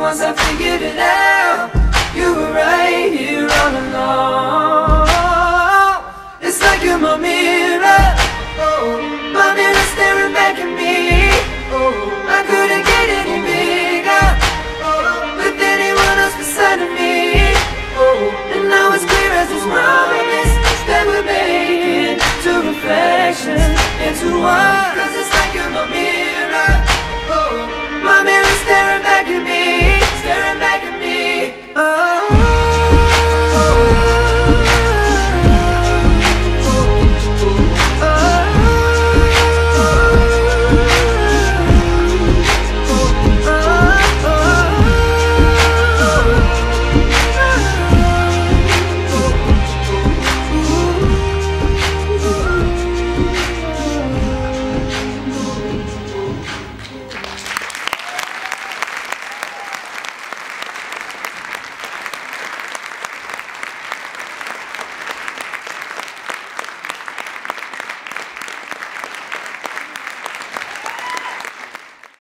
once I figured it out, you were right here all along. It's like you're my mirror, my mirror staring back at me. I couldn't get any bigger with anyone else beside of me. And now it's clear as this promise that we're making, two reflections into one.